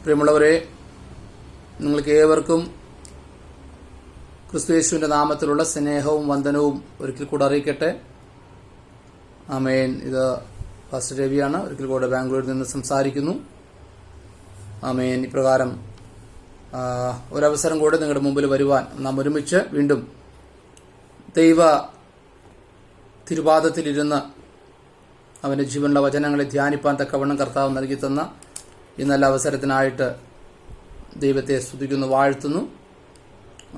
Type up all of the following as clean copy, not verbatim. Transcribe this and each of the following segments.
പ്രിയമുള്ളവരെ, നിങ്ങൾക്ക് ഏവർക്കും ക്രിസ്തുയേശുവിന്റെ നാമത്തിലുള്ള സ്നേഹവും വന്ദനവും ഒരിക്കൽ കൂടെ അറിയിക്കട്ടെ. ആമേൻ. ഇത് ഫാസ്റ്റർ രവിയാണ്. ഒരിക്കൽ കൂടെ ബാംഗ്ലൂരിൽ നിന്ന് സംസാരിക്കുന്നു. ആമേൻ. ഇപ്രകാരം ഒരവസരം കൂടെ നിങ്ങളുടെ മുമ്പിൽ വരുവാൻ നാം ഒരുമിച്ച് വീണ്ടും ദൈവ തിരുപാദത്തിലിരുന്ന് അവന്റെ ജീവനുള്ള വചനങ്ങളെ ധ്യാനിപ്പാൻ തക്കവണ്ണം കർത്താവ് നൽകി തന്ന ഈ നല്ല അവസരത്തിനായിട്ട് ദൈവത്തെ സ്തുതിക്കുന്നു, വാഴ്ത്തുന്നു.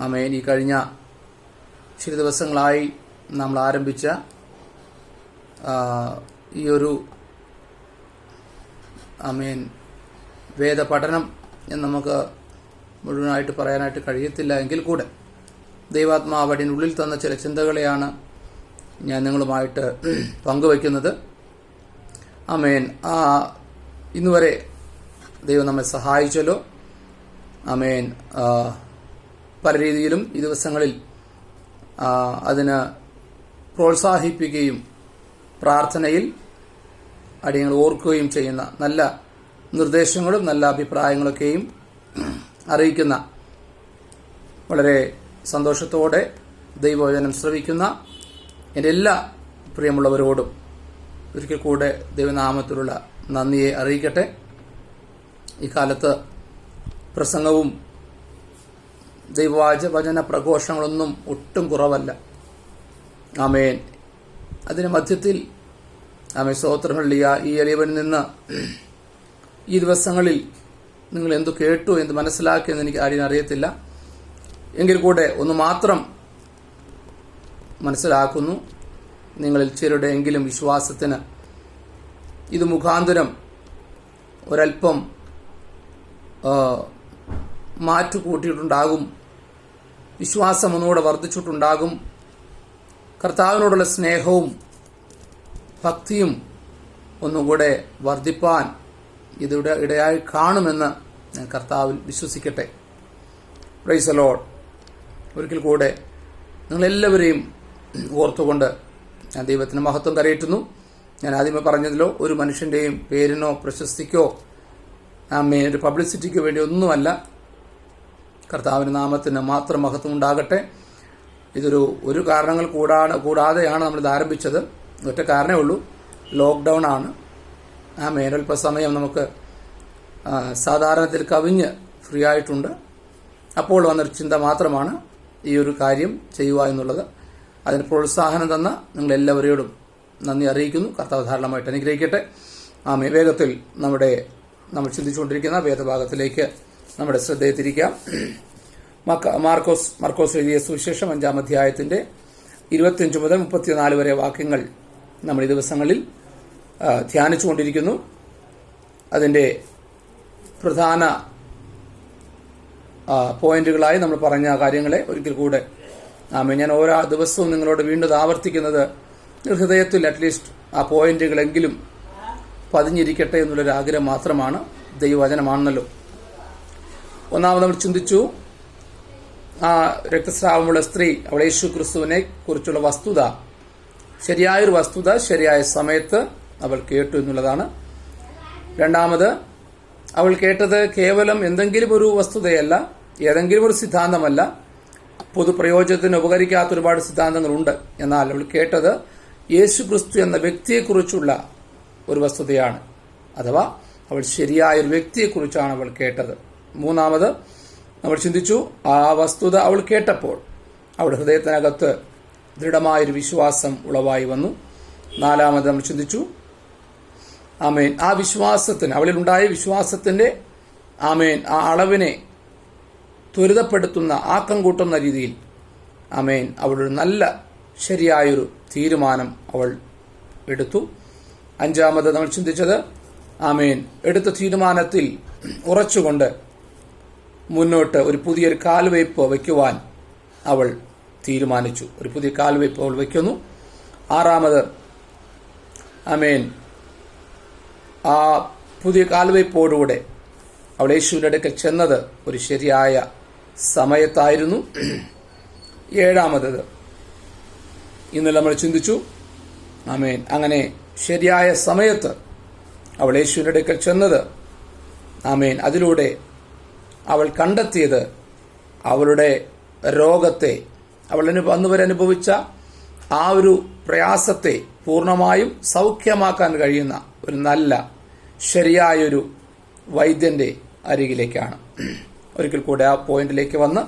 ആമേൻ. ഈ കഴിഞ്ഞ ചില ദിവസങ്ങളായി നമ്മൾ ആരംഭിച്ച ഈ ഒരു ആമേൻ വേദപഠനം എന്ന് നമുക്ക് മുഴുവനായിട്ട് പറയാനായിട്ട് കഴിയത്തില്ല. എങ്കിൽ കൂടെ ദൈവാത്മാവ് അതിനുള്ളിൽ തന്ന ചില ചിന്തകളെയാണ് ഞാൻ നിങ്ങളുമായിട്ട് പങ്കുവയ്ക്കുന്നത്. ആമേൻ. ഇന്നുവരെ ദൈവം നമ്മെ സഹായിച്ചല്ലോ. ആമേൻ. പല രീതിയിലും ഈ ദിവസങ്ങളിൽ അതിന് പ്രോത്സാഹിപ്പിക്കുകയും പ്രാർത്ഥനയിൽ അടിയങ്ങൾ ഓർക്കുകയും ചെയ്യുന്ന നല്ല നിർദ്ദേശങ്ങളും നല്ല അഭിപ്രായങ്ങളൊക്കെയും അറിയിക്കുന്ന, വളരെ സന്തോഷത്തോടെ ദൈവവചനം ശ്രവിക്കുന്ന എൻ്റെ എല്ലാ പ്രിയമുള്ളവരോടും ഒരിക്കൽ കൂടെ ദൈവനാമത്തിലുള്ള നന്ദിയെ അറിയിക്കട്ടെ. ഈ കാലത്ത് പ്രസംഗവും ദൈവവചന പ്രഘോഷങ്ങളൊന്നും ഒട്ടും കുറവല്ല. ആമേൻ. അതിന് മധ്യത്തിൽ സ്തോത്രഹള്ളിയ ഈ എളിയവനിൽ നിന്ന് ഈ ദിവസങ്ങളിൽ നിങ്ങൾ എന്തു കേട്ടു, എന്ത് മനസ്സിലാക്കിയെന്ന് എനിക്ക് ആരും അറിയത്തില്ല. എങ്കിൽ കൂടെ ഒന്ന് മാത്രം മനസ്സിലാക്കുന്നു, നിങ്ങളിൽ ചിലരുടെയെങ്കിലും വിശ്വാസത്തിന് ഇത് മുഖാന്തരം ഒരൽപ്പം മാറ്റുകൂട്ടിയിട്ടുണ്ടാകും, വിശ്വാസം ഒന്നുകൂടെ വർദ്ധിച്ചിട്ടുണ്ടാകും, കർത്താവിനോടുള്ള സ്നേഹവും ഭക്തിയും ഒന്നുകൂടെ വർദ്ധിപ്പാൻ ഇതിവിടെ ഇടയായി കാണുമെന്ന് ഞാൻ കർത്താവിൽ വിശ്വസിക്കട്ടെ. Price the Lord. ഒരിക്കൽ കൂടെ നിങ്ങളെല്ലാവരെയും ഓർത്തുകൊണ്ട് ഞാൻ ദൈവത്തിന് മഹത്വം കരയറ്റുന്നു. ഞാൻ ആദ്യമേ പറഞ്ഞതിലോ ഒരു മനുഷ്യന്റെയും പേരിനോ പ്രശസ്തിക്കോ ഒരു പബ്ലിസിറ്റിക്കോ വേണ്ടി ഒന്നുമല്ല, കർത്താവിന്റെ നാമത്തിന് മാത്രം മഹത്വം ഉണ്ടാകട്ടെ. ഒരു കാരണങ്ങൾ കൂടാതെയാണ് നമ്മളിത് ആരംഭിച്ചത്. ഒറ്റ കാരണമേ ഉള്ളൂ, ലോക്ക്ഡൗൺ ആണ്. അല്പസമയം നമുക്ക് സാധാരണത്തിൽ കവിഞ്ഞ് ഫ്രീ ആയിട്ടുണ്ട്. അപ്പോൾ വന്നൊരു ചിന്ത മാത്രമാണ് ഈ ഒരു കാര്യം ചെയ്യുക എന്നുള്ളത്. അതിന് പ്രോത്സാഹനം തന്ന നിങ്ങളെല്ലാവരോടും നന്ദി അറിയിക്കുന്നു. കർത്താവ് ധാരാളമായിട്ട് അനുഗ്രഹിക്കട്ടെ. വേഗത്തിൽ നമ്മൾ ചിന്തിച്ചുകൊണ്ടിരിക്കുന്ന വേദഭാഗത്തിലേക്ക് നമ്മുടെ ശ്രദ്ധയെ തിരിക്കാം. മാർക്കോസ് എഴുതിയ സുവിശേഷം 5-ാം അധ്യായത്തിന്റെ 25 മുതൽ 34 വരെ വാക്യങ്ങൾ നമ്മൾ ഈ ദിവസങ്ങളിൽ ധ്യാനിച്ചുകൊണ്ടിരിക്കുന്നു. അതിന്റെ പ്രധാന പോയിന്റുകളായി നമ്മൾ പറഞ്ഞ കാര്യങ്ങളെ ഒരിക്കൽ കൂടെ ഞാൻ ഓരോ ദിവസവും നിങ്ങളോട് വീണ്ടും ആവർത്തിക്കുന്നത്, ഹൃദയത്തിൽ അറ്റ്ലീസ്റ്റ് ആ പോയിന്റുകളെങ്കിലും പതിഞ്ഞിരിക്കട്ടെ എന്നുള്ളൊരു ആഗ്രഹം മാത്രമാണ്. ദൈവവചനമാണല്ലോ. ഒന്നാമത് നമ്മൾ ചിന്തിച്ചു, ആ രക്തസ്രാവമുള്ള സ്ത്രീ, അവൾ യേശു ക്രിസ്തുവിനെ കുറിച്ചുള്ള വസ്തുത, ശരിയായൊരു വസ്തുത ശരിയായ സമയത്ത് അവൾ കേട്ടു എന്നുള്ളതാണ്. രണ്ടാമത്, അവൾ കേട്ടത് കേവലം എന്തെങ്കിലും ഒരു വസ്തുതയല്ല, ഏതെങ്കിലും ഒരു സിദ്ധാന്തമല്ല. പൊതുപ്രയോജനത്തിന് ഉപകരിക്കാത്ത ഒരുപാട് സിദ്ധാന്തങ്ങളുണ്ട്. എന്നാൽ അവൾ കേട്ടത് യേശു ക്രിസ്തു എന്ന വ്യക്തിയെക്കുറിച്ചുള്ള ഒരു വസ്തുതയാണ്. അഥവാ അവൾ ശരിയായൊരു വ്യക്തിയെക്കുറിച്ചാണ് അവൾ കേട്ടത്. മൂന്നാമത് നമ്മൾ ചിന്തിച്ചു, ആ വസ്തുത അവൾ കേട്ടപ്പോൾ അവളുടെ ഹൃദയത്തിനകത്ത് ദൃഢമായൊരു വിശ്വാസം ഉളവായി വന്നു. നാലാമത് നമ്മൾ ചിന്തിച്ചു, ആമേൻ, ആ വിശ്വാസത്തിന്, അവളിലുണ്ടായ വിശ്വാസത്തിന്റെ ആ അളവിനെ ത്വരിതപ്പെടുത്തുന്ന, ആക്കം കൂട്ടുന്ന രീതിയിൽ അവളൊരു നല്ല ശരിയായൊരു തീരുമാനം അവൾ എടുത്തു. അഞ്ചാമത് നമ്മൾ ചിന്തിച്ചത്, എടുത്ത തീരുമാനത്തിൽ ഉറച്ചുകൊണ്ട് മുന്നോട്ട് ഒരു പുതിയൊരു കാൽവയ്പ് വയ്ക്കുവാൻ അവൾ തീരുമാനിച്ചു. ഒരു പുതിയ കാൽവയ്പ് അവൾ വയ്ക്കുന്നു. ആറാമത്, ആ പുതിയ കാൽവയ്പോടുകൂടെ അവൾ യേശുവിന്റെ അടുക്കൽ ചെന്നത് ഒരു ശരിയായ സമയത്തായിരുന്നു. ഏഴാമത്, ഇന്നലെ നമ്മൾ ചിന്തിച്ചു, അങ്ങനെ ശരിയായ സമയത്ത് അവൾ യേശുവിന്റെ അടുക്കൽ ചെന്നത് ആമേൻ, അതിലൂടെ അവൾ കണ്ടെത്തിയത് അവളുടെ രോഗത്തെ, അവൾ അന്നുവരെ അനുഭവിച്ച ആ ഒരു പ്രയാസത്തെ പൂർണ്ണമായും സൗഖ്യമാക്കാൻ കഴിയുന്ന ഒരു നല്ല ശരിയായൊരു വൈദ്യന്റെ അരികിലേക്കാണ്. ഒരിക്കൽ കൂടെ ആ പോയിന്റിലേക്ക് വന്ന്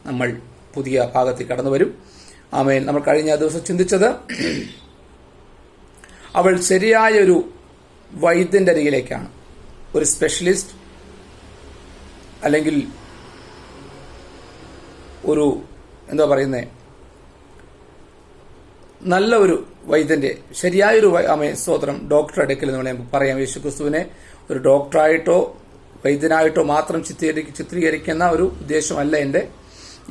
നമ്മൾ പുതിയ ഭാഗത്തേക്ക് കടന്നു വരും. ആമേൻ. നമ്മൾ കഴിഞ്ഞ ദിവസം ചിന്തിച്ചത് അവൾ ശരിയായൊരു വൈദ്യന്റെ അരികിലേക്കാണ്. ഒരു സ്പെഷ്യലിസ്റ്റ് അല്ലെങ്കിൽ ഒരു നല്ല ഒരു വൈദ്യന്റെ ശരിയായൊരു സ്തോത്രം ഡോക്ടർ അടുക്കൽ എന്ന് വേണമെങ്കിൽ പറയാം. യേശുക്രിസ്തുവിനെ ഒരു ഡോക്ടറായിട്ടോ വൈദ്യനായിട്ടോ മാത്രം ചിത്രീകരിക്കുന്ന ഒരു ഉദ്ദേശമല്ല എൻ്റെ.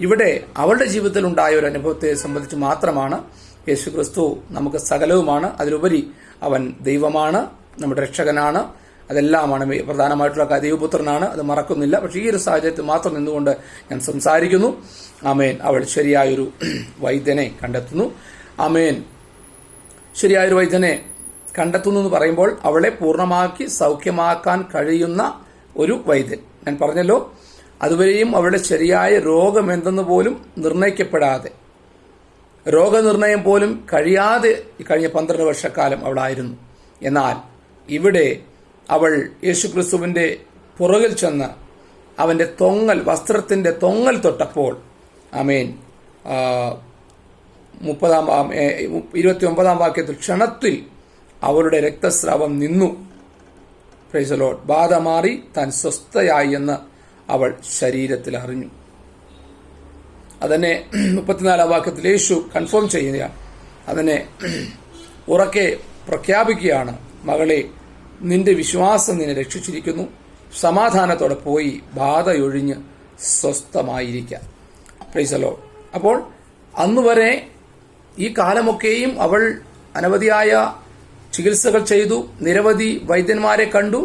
ഇവിടെ അവളുടെ ജീവിതത്തിൽ ഉണ്ടായ ഒരു അനുഭവത്തെ സംബന്ധിച്ച് മാത്രമാണ്. യേശുക്രിസ്തു നമുക്ക് സകലവുമാണ്, അതിലുപരി അവൻ ദൈവമാണ്, നമ്മുടെ രക്ഷകനാണ്, അതെല്ലാമാണ്. പ്രധാനമായിട്ടുള്ള ദൈവപുത്രനാണ്, അത് മറക്കുന്നില്ല. പക്ഷേ ഈ ഒരു സാഹചര്യത്തിൽ മാത്രം നിന്നുകൊണ്ട് ഞാൻ സംസാരിക്കുന്നു. ആമേൻ. അവൾ ശരിയായൊരു വൈദ്യനെ കണ്ടെത്തുന്നു. ആമേൻ. ശരിയായൊരു വൈദ്യനെ കണ്ടെത്തുന്നു എന്ന് പറയുമ്പോൾ അവളെ പൂർണ്ണമാക്കി സൗഖ്യമാക്കാൻ കഴിയുന്ന ഒരു വൈദ്യൻ. ഞാൻ പറഞ്ഞല്ലോ, അതുവരെയും അവളുടെ ശരിയായ രോഗം എന്തെന്ന് പോലും നിർണയിക്കപ്പെടാതെ, രോഗനിർണയം പോലും കഴിയാതെ കഴിഞ്ഞ 12 വർഷക്കാലം അവളായിരുന്നു. എന്നാൽ ഇവിടെ അവൾ യേശുക്രിസ്തുവിന്റെ പുറകിൽ ചെന്ന് അവന്റെ വസ്ത്രത്തിന്റെ തൊങ്ങൽ തൊട്ടപ്പോൾ, ആമേൻ, 29 വാക്യത്തിൽ ക്ഷണത്തിൽ അവളുടെ രക്തസ്രാവം നിന്നു. Price the Lord. ബാധ മാറി, താൻ സ്വസ്ഥയായി എന്ന് അവൾ ശരീരത്തിൽ അറിഞ്ഞു. അതിനെ 34 വാക്യത്തിൽ യേശു കൺഫേം ചെയ്യുകയാണ്. അതിനെ ഉറക്കെ പ്രഖ്യാപിക്കുകയാണ്. മകളെ, നിന്റെ വിശ്വാസം നിന്നെ രക്ഷിച്ചിരിക്കുന്നു. സമാധാനത്തോടെ പോയി ബാധയൊഴിഞ്ഞ് സ്വസ്ഥമായിരിക്കാം. Praise the lord. അപ്പോൾ അന്നുവരെ ഈ കാലമൊക്കെയും അവൾ അനവധിയായ ചികിത്സകൾ ചെയ്തു, നിരവധി വൈദ്യന്മാരെ കണ്ടു.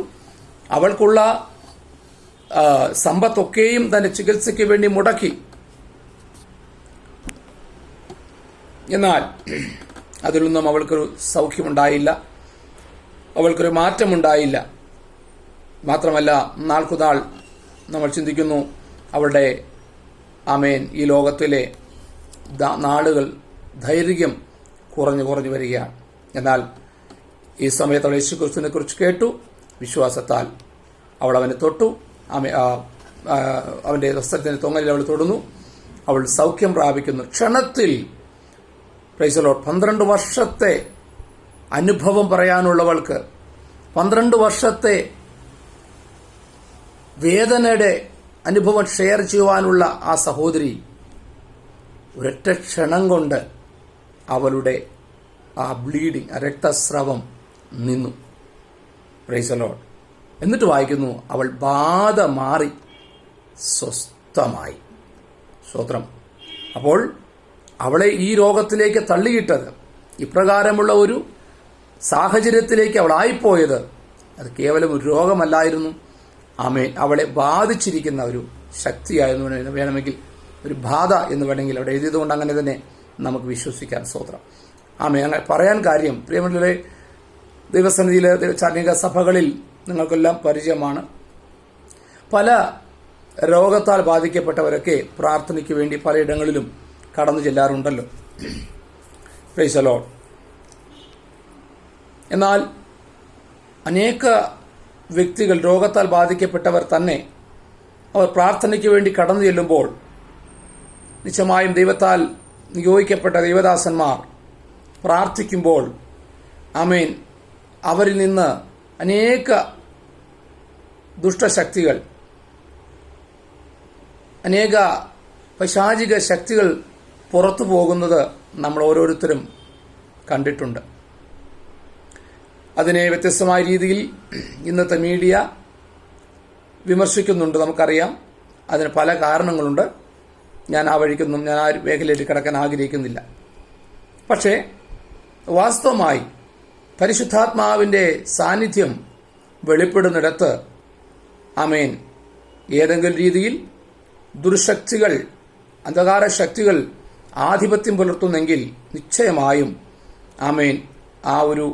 അവൾക്കുള്ള സമ്പത്തൊക്കെയും തന്റെ ചികിത്സയ്ക്ക് വേണ്ടി മുടക്കി. എന്നാൽ അതിലൊന്നും അവൾക്കൊരു സൗഖ്യമുണ്ടായില്ല, അവൾക്കൊരു മാറ്റമുണ്ടായില്ല. മാത്രമല്ല, നാൾക്കുനാൾ നമ്മൾ ചിന്തിക്കുന്നു അവളുടെ ആമേൻ ഈ ലോകത്തിലെ നാളുകൾ ദൈർഘ്യം കുറഞ്ഞു വരികയാണ്. എന്നാൽ ഈ സമയത്ത് അവൾ യേശുക്രിസ്തുവിനെ കുറിച്ച് കേട്ടു. വിശ്വാസത്താൽ അവൾ അവനെ തൊട്ടു. അവന്റെ വസ്ത്രത്തിന്റെ തൊങ്ങലിൽ അവൾ തൊടുന്നു. അവൾ സൗഖ്യം പ്രാപിക്കുന്നു ക്ഷണത്തിൽ. Price the Lord. 12 വർഷത്തെ അനുഭവം പറയാനുള്ളവൾക്ക്, 12 വർഷത്തെ വേദനയുടെ അനുഭവം ഷെയർ ചെയ്യുവാനുള്ള ആ സഹോദരി ഒരൊറ്റ ക്ഷണം കൊണ്ട് അവളുടെ ആ ബ്ലീഡിംഗ്, ആ രക്തസ്രവം നിന്നു. Price the Lord. എന്നിട്ട് വായിക്കുന്നു, അവൾ ബാധ മാറി സ്വസ്ഥമായി. സ്തോത്രം. അപ്പോൾ അവളെ ഈ രോഗത്തിലേക്ക് തള്ളിയിട്ടത്, ഇപ്രകാരമുള്ള ഒരു സാഹചര്യത്തിലേക്ക് അവളായിപ്പോയത്, അത് കേവലം ഒരു രോഗമല്ലായിരുന്നു. ആമേൻ. അവളെ ബാധിച്ചിരിക്കുന്ന ഒരു ശക്തിയായിരുന്നു. വേണമെങ്കിൽ ഒരു ബാധ എന്ന് വേണമെങ്കിൽ അവിടെ എഴുതിയതുകൊണ്ട് അങ്ങനെ തന്നെ നമുക്ക് വിശ്വസിക്കാൻ. സ്തോത്രം. ആമേൻ. അങ്ങനെ പറയാൻ കാര്യം, പ്രിയമുള്ളവരെ, ദൈവസന്നിധിയിലെ ചാർണിക സഭകളിൽ നിങ്ങൾക്കെല്ലാം പരിചയമാണ്. പല രോഗത്താൽ ബാധിക്കപ്പെട്ടവരൊക്കെ പ്രാർത്ഥനയ്ക്ക് വേണ്ടി പലയിടങ്ങളിലും കടന്നു ചെല്ലാറുണ്ടല്ലോ. Price the lord. എന്നാൽ അനേക വ്യക്തികൾ, രോഗത്താൽ ബാധിക്കപ്പെട്ടവർ തന്നെ, അവർ പ്രാർത്ഥനയ്ക്ക് വേണ്ടി കടന്നു ചെല്ലുമ്പോൾ നിശ്ചയമായും ദൈവത്താൽ നിയോഗിക്കപ്പെട്ട ദൈവദാസന്മാർ പ്രാർത്ഥിക്കുമ്പോൾ, ആമേൻ, അവരിൽ നിന്ന് അനേക ദുഷ്ടശക്തികൾ, അനേക പൈശാചിക ശക്തികൾ പുറത്തു പോകുന്നത് നമ്മൾ ഓരോരുത്തരും കണ്ടിട്ടുണ്ട്. അതിനെ വ്യത്യസ്തമായ രീതിയിൽ ഇന്നത്തെ മീഡിയ വിമർശിക്കുന്നുണ്ട്, നമുക്കറിയാം. അതിന് പല കാരണങ്ങളുണ്ട്. ഞാൻ ആ മേഖലയിൽ കിടക്കാൻ ആഗ്രഹിക്കുന്നില്ല. പക്ഷേ വാസ്തവമായി പരിശുദ്ധാത്മാവിന്റെ സാന്നിധ്യം വെളിപ്പെടുന്നിടത്ത്, ആമേൻ, ഏതെങ്കിലും രീതിയിൽ ദുർശക്തികൾ, അന്ധകാര ശക്തികൾ ആധിപത്യം പുലർത്തുന്നെങ്കിൽ നിശ്ചയമായും, ആമേൻ, ആ ഒരു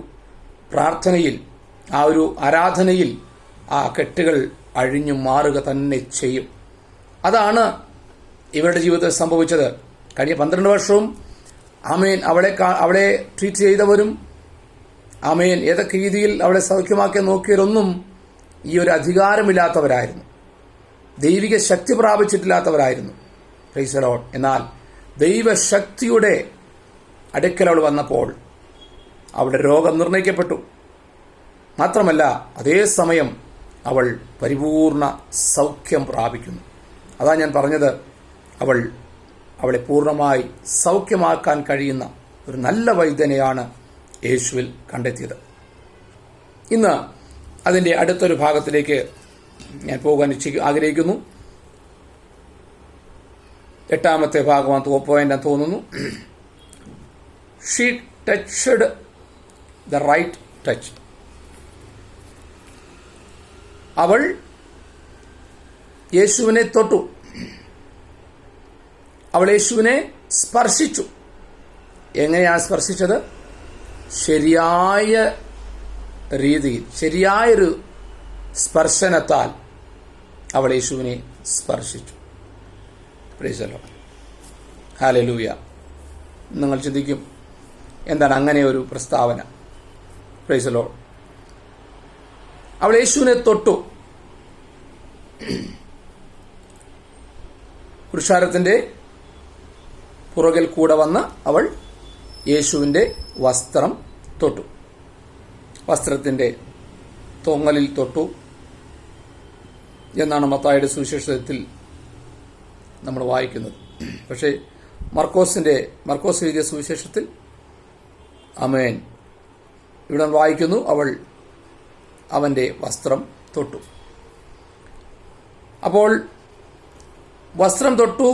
പ്രാർത്ഥനയിൽ, ആ ഒരു ആരാധനയിൽ ആ കെട്ടുകൾ അഴിഞ്ഞു മാറുക തന്നെ ചെയ്യും. അതാണ് ഇവരുടെ ജീവിതത്തിൽ സംഭവിച്ചത്. കഴിഞ്ഞ 12 വർഷവും ആമേൻ അവളെ ട്രീറ്റ് ചെയ്തവരും ആമേൻ ഏതൊക്കെ രീതിയിൽ അവളെ സൗഖ്യമാക്കി നോക്കിയവരൊന്നും ഈ ഒരു അധികാരമില്ലാത്തവരായിരുന്നു, ദൈവിക ശക്തി പ്രാപിച്ചിട്ടില്ലാത്തവരായിരുന്നു. Praise the lord. എന്നാൽ ദൈവശക്തിയുടെ അടുക്കൽ അവൾ വന്നപ്പോൾ അവളുടെ രോഗം നിർണയിക്കപ്പെട്ടു. മാത്രമല്ല അതേസമയം അവൾ പരിപൂർണ സൗഖ്യം പ്രാപിക്കുന്നു. അതാ ഞാൻ പറഞ്ഞത്, അവളെ പൂർണ്ണമായി സൗഖ്യമാക്കാൻ കഴിയുന്ന ഒരു നല്ല വൈദ്യനെയാണ് യേശുവിൽ കണ്ടെത്തിയത്. ഇന്ന് അതിൻ്റെ അടുത്തൊരു ഭാഗത്തിലേക്ക് ഞാൻ പോകാൻ ആഗ്രഹിക്കുന്നു. 8ാമത്തെ ഭാഗമാണ് പോയിന്റ് തോന്നുന്നു. She touched the right touch. അവൾ യേശുവിനെ തൊട്ടു, അവൾ യേശുവിനെ സ്പർശിച്ചു. എങ്ങനെയാണ് സ്പർശിച്ചത്? ശരിയായ രീതിയിൽ, ശരിയായൊരു സ്പർശനത്താൽ അവൾ യേശുവിനെ സ്പർശിച്ചു. Price the lord. ഹല്ലേലൂയ. നിങ്ങൾ ചിന്തിക്കും, എന്താണ് അങ്ങനെ ഒരു പ്രസ്താവന? Price the Lord. അവൾ യേശുവിനെ തൊട്ടു. പുരുഷാരത്തിന്റെ പുറകിൽ കൂടെ വന്ന് അവൾ യേശുവിന്റെ വസ്ത്രം തൊട്ടു, വസ്ത്രത്തിന്റെ തൊങ്ങലിൽ തൊട്ടു എന്നാണ് മത്തായിയുടെ സുവിശേഷത്തിൽ നമ്മൾ വായിക്കുന്നത്. പക്ഷേ മർക്കോസ് എഴുതിയ സുവിശേഷത്തിൽ ആമേൻ ഇവിടെ വായിക്കുന്നു, അവൾ അവന്റെ വസ്ത്രം തൊട്ടു. അപ്പോൾ വസ്ത്രം തൊട്ടു,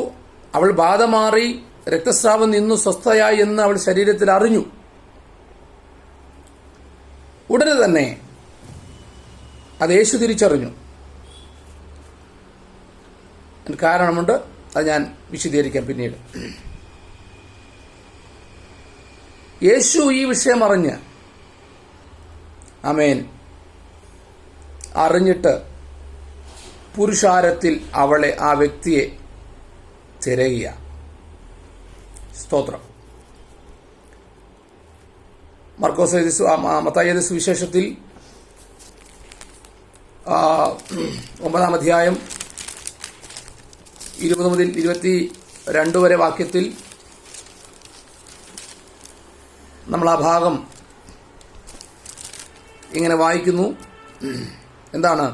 അവൾ ബാധ മാറി, രക്തസ്രാവം നിന്നു, സ്വസ്ഥയായി എന്ന് അവൾ ശരീരത്തിൽ അറിഞ്ഞു. ഉടനെ തന്നെ അത് യേശു തിരിച്ചറിഞ്ഞു. കാരണമുണ്ട്, അത് ഞാൻ വിശദീകരിക്കാം പിന്നീട്. യേശു ഈ വിഷയം അറിഞ്ഞിട്ട് പുരുഷാരത്തിൽ ആ വ്യക്തിയെ തിരയുക. സ്തോത്രം. മത്തായിയുടെ സുവിശേഷത്തിൽ 9-ാം അധ്യായം 20 മുതൽ 22 വരെ വാക്യത്തിൽ നമ്മൾ ആ ഭാഗം ഇങ്ങനെ വായിക്കുന്നു. എന്താണ്?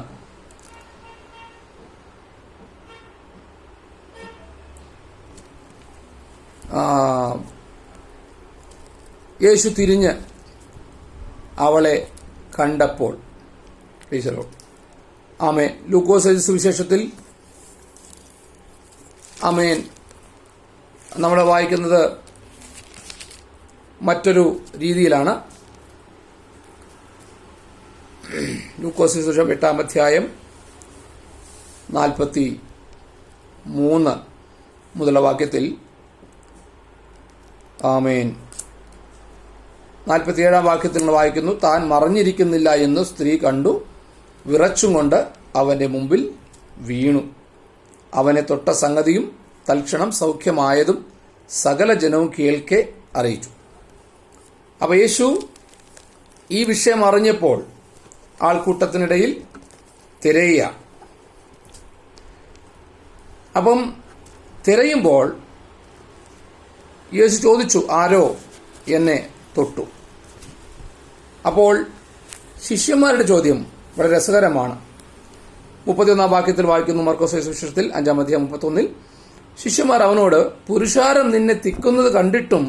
യേശു തിരിഞ്ഞ് അവളെ കണ്ടപ്പോൾ, ആമേൻ, ലൂക്കോസ് സുവിശേഷത്തിൽ ആമേൻ നമ്മൾ വായിക്കുന്നത് മറ്റൊരു രീതിയിലാണ്. ലൂക്കോസ് സുവിശേഷം 8-ാം അധ്യായം 43 മുതലുള്ള വാക്യത്തിൽ ആമേൻ 47-ാം വാക്യത്തിൽ നമ്മൾ വായിക്കുന്നു, താൻ മറഞ്ഞിരിക്കുന്നില്ല എന്ന് സ്ത്രീ കണ്ടു, വിറച്ചും കൊണ്ട് അവന്റെ മുമ്പിൽ വീണു. അവനെ തൊട്ട സംഗതിയും തൽക്ഷണം സൗഖ്യമായതും സകല ജനവും കേൾക്കെ അറിയിച്ചു. അപ്പൊ യേശു ഈ വിഷയം അറിഞ്ഞപ്പോൾ ആൾക്കൂട്ടത്തിനിടയിൽ തിരയുക. അപ്പം തിരയുമ്പോൾ യേശു ചോദിച്ചു, ആരോ എന്നെ തൊട്ടു? അപ്പോൾ ശിഷ്യന്മാരുടെ ചോദ്യം വളരെ രസകരമാണ്. 31-ാം വാക്യത്തിൽ വായിക്കുന്നു, മർക്കോസ് സുവിശേഷത്തിൽ 5-ാം അധ്യായം 31-ൽ, ശിഷ്യന്മാർ അവനോട്, പുരുഷാരം നിന്നെ തിക്കുന്നത് കണ്ടിട്ടും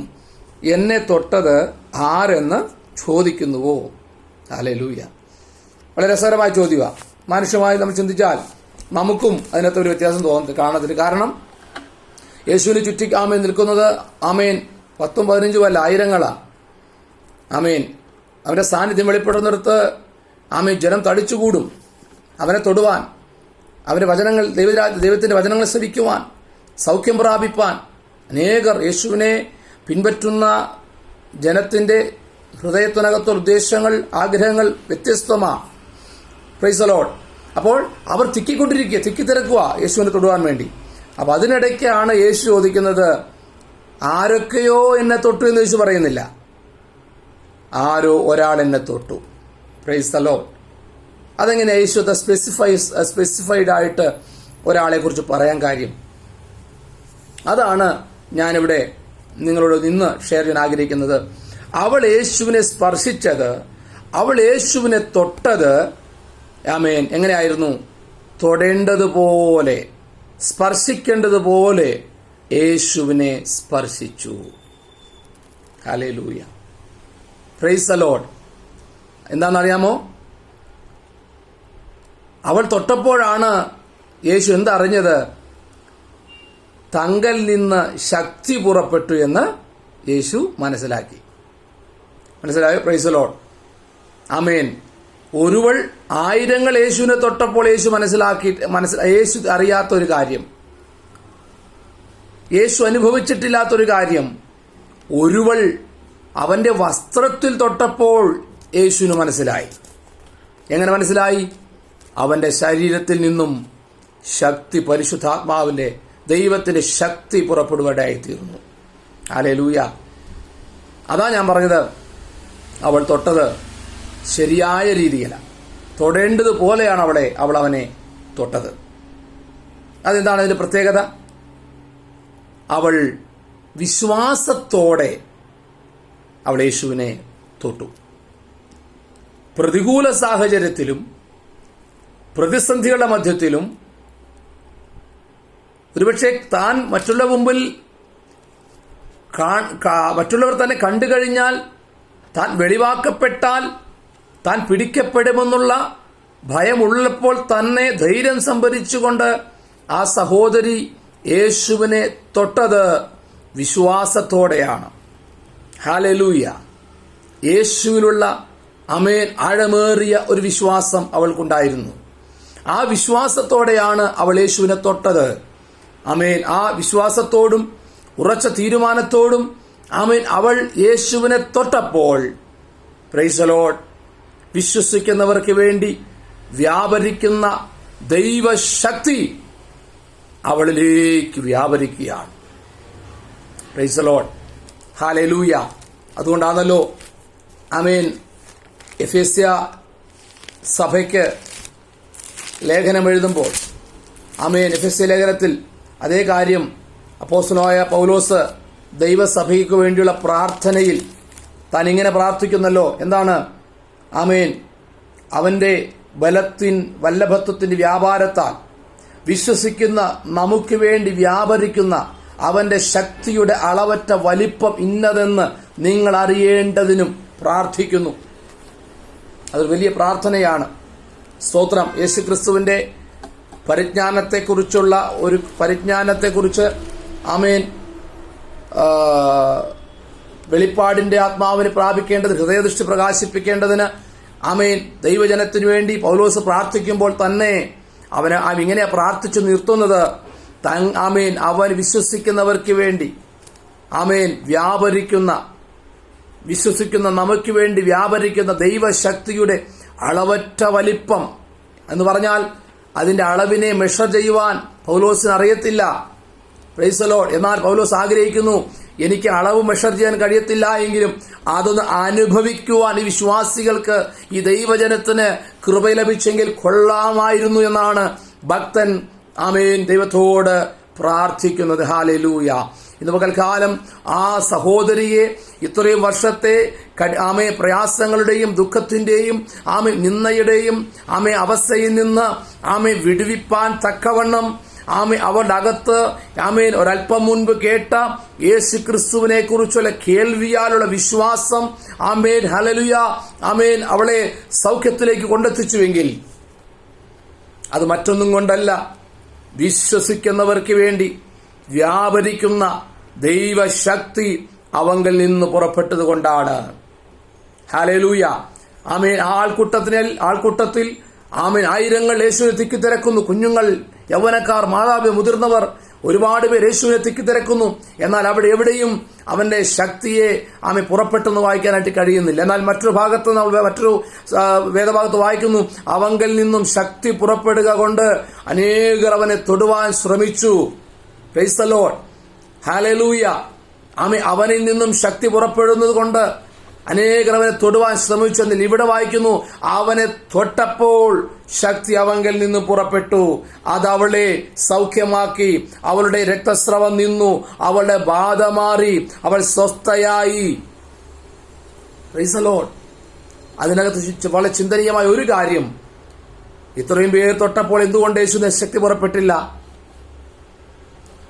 എന്നെ തൊട്ടത് ആരെന്ന് ചോദിക്കുന്നുവോ? ഹല്ലേലൂയ. വളരെ രസകരമായ ചോദ്യമാണ്. മാനുഷ്യമായി നമ്മൾ ചിന്തിച്ചാൽ നമുക്കും അതിനകത്ത് ഒരു വ്യത്യാസം കാണത്തില്ല. കാരണം യേശുവിന് ചുറ്റി ആമേൻ നിൽക്കുന്നത് 10 15 അല്ല, ആയിരങ്ങളാ. ആമേൻ അവന്റെ സാന്നിധ്യം വെളിപ്പെടുന്നിടത്ത് ജനം തടിച്ചുകൂടും അവനെ തൊടുവാൻ, അവന്റെ വചനങ്ങൾ, ദൈവത്തിന്റെ വചനങ്ങൾ ശ്രവിക്കുവാൻ, സൗഖ്യം പ്രാപിപ്പാൻ. അനേകർ യേശുവിനെ പിൻപറ്റുന്ന ജനത്തിന്റെ ഹൃദയത്തിനകത്തുള്ള ഉദ്ദേശങ്ങൾ, ആഗ്രഹങ്ങൾ വ്യത്യസ്തമാണ്. Price the lord. അപ്പോൾ അവർ തിക്കിത്തിരക്കുക യേശുവിനെ തൊടുവാൻ വേണ്ടി. അപ്പൊ അതിനിടയ്ക്കാണ് യേശു ചോദിക്കുന്നത്, ആരൊക്കെയോ എന്നെ തൊട്ടു എന്ന് യേശു പറയുന്നില്ല, ആരോ ഒരാൾ എന്നെ തൊട്ടു. Price the Lord. അതെങ്ങനെ യേശു സ്പെസിഫൈഡ് ആയിട്ട് ഒരാളെ കുറിച്ച് പറയാൻ കാര്യം? അതാണ് ഞാനിവിടെ നിങ്ങളോട് ഇന്ന് ഷെയർ ചെയ്യാൻ ആഗ്രഹിക്കുന്നത്. അവൾ യേശുവിനെ സ്പർശിച്ചത്, അവൾ യേശുവിനെ തൊട്ടത്, ആമേൻ, എങ്ങനെയായിരുന്നു? തൊടേണ്ടതുപോലെ, സ്പർശിക്കേണ്ടതുപോലെ യേശുവിനെ സ്പർശിച്ചു. Hallelujah, price the Lord. എന്താണെന്നറിയാമോ? അവൾ തൊട്ടപ്പോഴാണ് യേശു എന്തറിഞ്ഞത്? തങ്കൽ നിന്ന് ശക്തി പുറപ്പെട്ടു എന്ന് യേശു മനസ്സിലാക്കി. മനസ്സിലായോ? Praise the lord. ആമേൻ. ഒരുവൾ ആയിരങ്ങൾ യേശുവിനെ തൊട്ടപ്പോൾ യേശു അറിയാത്തൊരു കാര്യം, യേശു അനുഭവിച്ചിട്ടില്ലാത്തൊരു കാര്യം, ഒരുവൾ അവന്റെ വസ്ത്രത്തിൽ തൊട്ടപ്പോൾ യേശുവിന് മനസ്സിലായി. എങ്ങനെ മനസ്സിലായി? അവന്റെ ശരീരത്തിൽ നിന്നും ശക്തി, പരിശുദ്ധാത്മാവിന്റെ ദൈവത്തിന്റെ ശക്തി പുറപ്പെടുവാനായിത്തീർന്നു. ഹല്ലേലൂയ. അതാ ഞാൻ പറഞ്ഞത്, അവൾ തൊട്ടത് ശരിയായ രീതിയല്ല, തൊടേണ്ടതുപോലെയാണ് അവൾ അവനെ തൊട്ടത്. അതെന്താണ് അതിന്റെ പ്രത്യേകത? അവൾ വിശ്വാസത്തോടെ അവൾ യേശുവിനെ തൊട്ടു. പ്രതികൂല സാഹചര്യത്തിലും പ്രതിസന്ധികളുടെ മധ്യത്തിലും ഒരുപക്ഷെ താൻ മറ്റുള്ളവർ തന്നെ കണ്ടു കഴിഞ്ഞാൽ, താൻ വെളിവാക്കപ്പെട്ടാൽ താൻ പിടിക്കപ്പെടുമെന്നുള്ള ഭയമുള്ളപ്പോൾ തന്നെ ധൈര്യം സംഭരിച്ചുകൊണ്ട് ആ സഹോദരി യേശുവിനെ തൊട്ടത് വിശ്വാസത്തോടെയാണ്. ഹല്ലേലൂയ. യേശുവിലുള്ള ആമേൻ ആഴമേറിയ ഒരു വിശ്വാസം അവൾക്കുണ്ടായിരുന്നു. ആ വിശ്വാസത്തോടെയാണ് അവൾ യേശുവിനെ തൊട്ടത്. ആമേൻ. ആ വിശ്വാസത്തോടും ഉറച്ച തീരുമാനത്തോടും ആമേൻ അവൾ യേശുവിനെ തൊട്ടപ്പോൾ, പ്രൈസ് ദി ലോർഡ്, വിശ്വസിക്കുന്നവർക്ക് വേണ്ടി വ്യാപരിക്കുന്ന ദൈവശക്തി അവളിലേക്ക് വ്യാപരിക്കുകയാണ്. Praise the lord. ഹല്ലേലൂയ. അതുകൊണ്ടാണല്ലോ ആമേൻ എഫേസ്യ സഭയ്ക്ക് ലേഖനം എഴുതുമ്പോൾ, ആമേൻ, എഫേസ്യ ലേഖനത്തിൽ അതേ കാര്യം അപ്പോസ്തലനായ പൗലോസ് ദൈവസഭയ്ക്ക് വേണ്ടിയുള്ള പ്രാർത്ഥനയിൽ താൻ ഇങ്ങനെ പ്രാർത്ഥിക്കുന്നല്ലോ. എന്താണ്? ആമേൻ, അവന്റെ വല്ലഭത്വത്തിന്റെ വ്യാപാരത്താൽ വിശ്വസിക്കുന്ന നമുക്ക് വേണ്ടി വ്യാപരിക്കുന്ന അവന്റെ ശക്തിയുടെ അളവറ്റ വലിപ്പം ഇന്നതെന്ന് നിങ്ങൾ അറിയേണ്ടതിനും പ്രാർത്ഥിക്കുന്നു. അതൊരു വലിയ പ്രാർത്ഥനയാണ്. സ്തോത്രം. യേശുക്രിസ്തുവിന്റെ പരിജ്ഞാനത്തെക്കുറിച്ച് ആമേൻ വെളിപ്പാടിന്റെ ആത്മാവിനെ പ്രാപിക്കേണ്ടത്, ഹൃദയദൃഷ്ടി പ്രകാശിപ്പിക്കേണ്ടതിന് ആമേൻ ദൈവജനത്തിനു വേണ്ടി പൗലോസ് പ്രാർത്ഥിക്കുമ്പോൾ തന്നെ അവന് ഇങ്ങനെ പ്രാർത്ഥിച്ചു നിർത്തുന്നത്, ആമേൻ അവൻ വിശ്വസിക്കുന്നവർക്ക് വേണ്ടി ആമേൻ വിശ്വസിക്കുന്ന നമുക്ക് വേണ്ടി വ്യാപരിക്കുന്ന ദൈവശക്തിയുടെ അളവറ്റ വലിപ്പം എന്ന് പറഞ്ഞാൽ അതിന്റെ അളവിനെ മെഷർ ചെയ്യുവാൻ പൗലോസിന് അറിയത്തില്ല. Price the lord. എന്നാൽ പൗലോസ് ആഗ്രഹിക്കുന്നു, എനിക്ക് അളവ് മെഷർ ചെയ്യാൻ കഴിയത്തില്ല എങ്കിലും അതൊന്ന് അനുഭവിക്കുവാൻ ഈ വിശ്വാസികൾക്ക്, ഈ ദൈവജനത്തിന് കൃപ ലഭിച്ചെങ്കിൽ കൊള്ളാമായിരുന്നു എന്നാണ് ഭക്തൻ ആമേൻ ദൈവത്തോട് പ്രാർത്ഥിക്കുന്നത്. ഹല്ലേലൂയ. ഇന്ന് പകൽക്കാലം ആ സഹോദരിയെ ഇത്രയും വർഷത്തെ പ്രയാസങ്ങളുടെയും ദുഃഖത്തിന്റെയും നിന്ദയുടെയും അവസ്ഥയിൽ നിന്ന് വിടുവിപ്പാൻ തക്കവണ്ണം അവരുടെ അകത്ത് ഒരല്പം മുൻപ് കേട്ട യേശു ക്രിസ്തുവിനെ കുറിച്ചുള്ള കേൾവിയാലുള്ള വിശ്വാസം ഹല്ലേലൂയ അവളെ സൗഖ്യത്തിലേക്ക് കൊണ്ടെത്തിച്ചുവെങ്കിൽ അത് മറ്റൊന്നും കൊണ്ടല്ല, വിശ്വസിക്കുന്നവർക്ക് വേണ്ടി വ്യാപരിക്കുന്ന ദൈവശക്തി അവങ്കിൽ നിന്ന് പുറപ്പെട്ടത് കൊണ്ടാണ്. ഹല്ലേലൂയ. ആമേൻ. ആൾക്കൂട്ടത്തിൽ ആമേൻ, ആയിരങ്ങൾ യേശുവിനെ തിക്കിത്തിരക്കുന്നു. കുഞ്ഞുങ്ങൾ, യൗവനക്കാർ, മാതാവ്, മുതിർന്നവർ, ഒരുപാട് പേർ യേശുവിനെ തിക്കിത്തിരക്കുന്നു. എന്നാൽ അവിടെ എവിടെയും അവന്റെ ശക്തിയെ പുറപ്പെട്ടെന്ന് വായിക്കാനായിട്ട് കഴിയുന്നില്ല. എന്നാൽ മറ്റൊരു ഭാഗത്ത് മറ്റൊരു വേദഭാഗത്ത് വായിക്കുന്നു, അവങ്കൽ നിന്നും ശക്തി പുറപ്പെടുക കൊണ്ട് അനേകർ അവനെ തൊടുവാൻ ശ്രമിച്ചു. Price the lord, hallelujah. അവനിൽ നിന്നും ശക്തി പുറപ്പെടുന്നത് കൊണ്ട് അനേകർ അവനെ തൊടുവാൻ ശ്രമിച്ചെന്നിൽ ഇവിടെ വായിക്കുന്നു, അവനെ തൊട്ടപ്പോൾ ശക്തി അവങ്കൽ നിന്ന് പുറപ്പെട്ടു. അത് അവളെ സൗഖ്യമാക്കി. അവളുടെ രക്തസ്രവം നിന്നു, അവളുടെ ബാധ മാറി, അവൾ സ്വസ്ഥയായി. Price the Lord. അതിനകത്ത് വളരെ ചിന്തനീയമായ ഒരു കാര്യം, ഇത്രയും പേർ തൊട്ടപ്പോൾ എന്തുകൊണ്ട് യേശുവിന്റെ ശക്തി പുറപ്പെട്ടില്ല?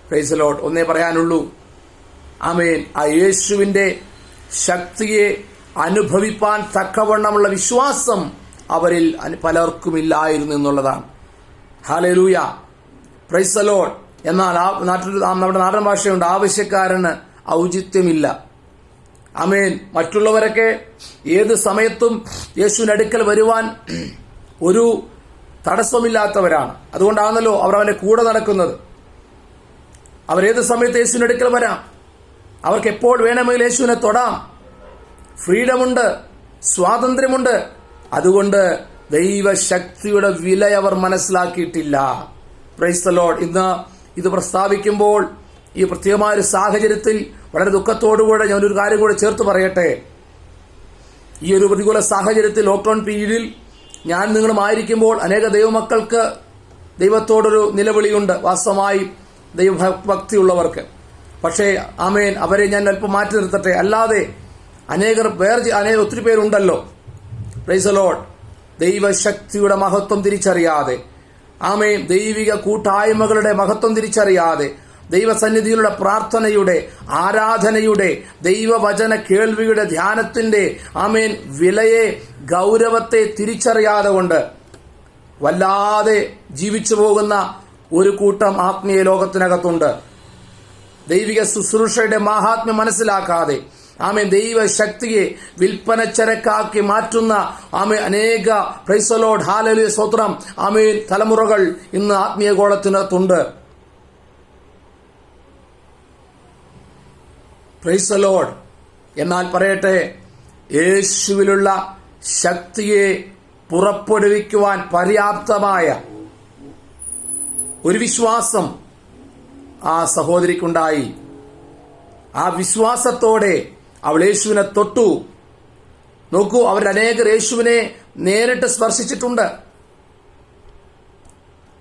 Praise the lord. ഒന്നേ പറയാനുള്ളൂ, ആമേൻ, ആ യേശുവിന്റെ ശക്തിയെ അനുഭവിപ്പാൻ തക്കവണ്ണമുള്ള വിശ്വാസം അവരിൽ പലർക്കുമില്ലായിരുന്നു എന്നുള്ളതാണ്. Hallelujah, price the lord. എന്നാൽ നമ്മുടെ നാടൻ ഭാഷയുണ്ട്, ആവശ്യക്കാരന് ഔചിത്യമില്ല. ആമേൻ. മറ്റുള്ളവരൊക്കെ ഏത് സമയത്തും യേശുവിന്റെ അടുക്കൽ വരുവാൻ ഒരു തടസ്സമില്ലാത്തവരാണ്. അതുകൊണ്ടാണല്ലോ അവർ അവന്റെ കൂടെ നടക്കുന്നത്. അവരേത് സമയത്ത് യേശുവിന്റെ അടുക്കൽ വരാം, അവർക്ക് എപ്പോൾ വേണമെങ്കിൽ യേശുവിനെ തൊടാം. ഫ്രീഡമുണ്ട്, സ്വാതന്ത്ര്യമുണ്ട്. അതുകൊണ്ട് ദൈവശക്തിയുടെ വില അവർ മനസ്സിലാക്കിയിട്ടില്ല. Praise the lord. ഇന്ന് ഇത് പ്രസ്താവിക്കുമ്പോൾ ഈ പ്രത്യേകമായ ഒരു സാഹചര്യത്തിൽ വളരെ ദുഃഖത്തോടുകൂടെ ഞാനൊരു കാര്യം കൂടെ ചേർത്ത് പറയട്ടെ. ഈ ഒരു പ്രതികൂല സാഹചര്യത്തിൽ, ലോക്ക്ഡൌൺ പീരീഡിൽ ഞാൻ നിങ്ങളുമായിരിക്കുമ്പോൾ അനേക ദൈവമക്കൾക്ക് ദൈവത്തോടൊരു നിലവിളിയുണ്ട്, വാസ്തവമായി ദൈവഭക്തിയുള്ളവർക്ക്. പക്ഷേ ആമേൻ, അവരെ ഞാൻ അല്പം മാറ്റി നിർത്തട്ടെ. അല്ലാതെ ഒത്തിരി പേരുണ്ടല്ലോ, പ്രൈസ് ദി ലോർഡ്, ദൈവശക്തിയുടെ മഹത്വം തിരിച്ചറിയാതെ, ആമേൻ, ദൈവിക കൂട്ടായ്മകളുടെ മഹത്വം തിരിച്ചറിയാതെ, ദൈവസന്നിധിയിലുള്ള പ്രാർത്ഥനയുടെ, ആരാധനയുടെ, ദൈവവചന കേൾവിയുടെ, ധ്യാനത്തിന്റെ, ആമേൻ, വിലയെ, ഗൗരവത്തെ തിരിച്ചറിയാതെ കൊണ്ട് വല്ലാതെ ജീവിച്ചു പോകുന്ന ഒരു കൂട്ടം ആത്മീയ ലോകത്തിനകത്തുണ്ട്. ദൈവിക ശുശ്രൂഷയുടെ മഹാത്മ്യം മനസ്സിലാക്കാതെ, ആമേൻ, ദൈവശക്തിയെ വിൽപ്പന ചരക്കാക്കി മാറ്റുന്ന അനേക, പ്രൈസ് ദി ലോർഡ്, ഹല്ലേലൂയ, സ്തോത്രം, ആമേൻ, തലമുറകൾ ഇന്ന് ആത്മീയ ഗോളത്തിനകത്തുണ്ട്. Price the lord. എന്നാൽ പറയട്ടെ, യേശുവിലുള്ള ശക്തിയെ പുറപ്പെടുവിക്കുവാൻ പര്യാപ്തമായ ഒരു വിശ്വാസം ആ സഹോദരിക്കുണ്ടായി. ആ വിശ്വാസത്തോടെ അവൾ യേശുവിനെ തൊട്ടു. നോക്കൂ, അവരനേകർ യേശുവിനെ നേരിട്ട് സ്പർശിച്ചിട്ടുണ്ട്.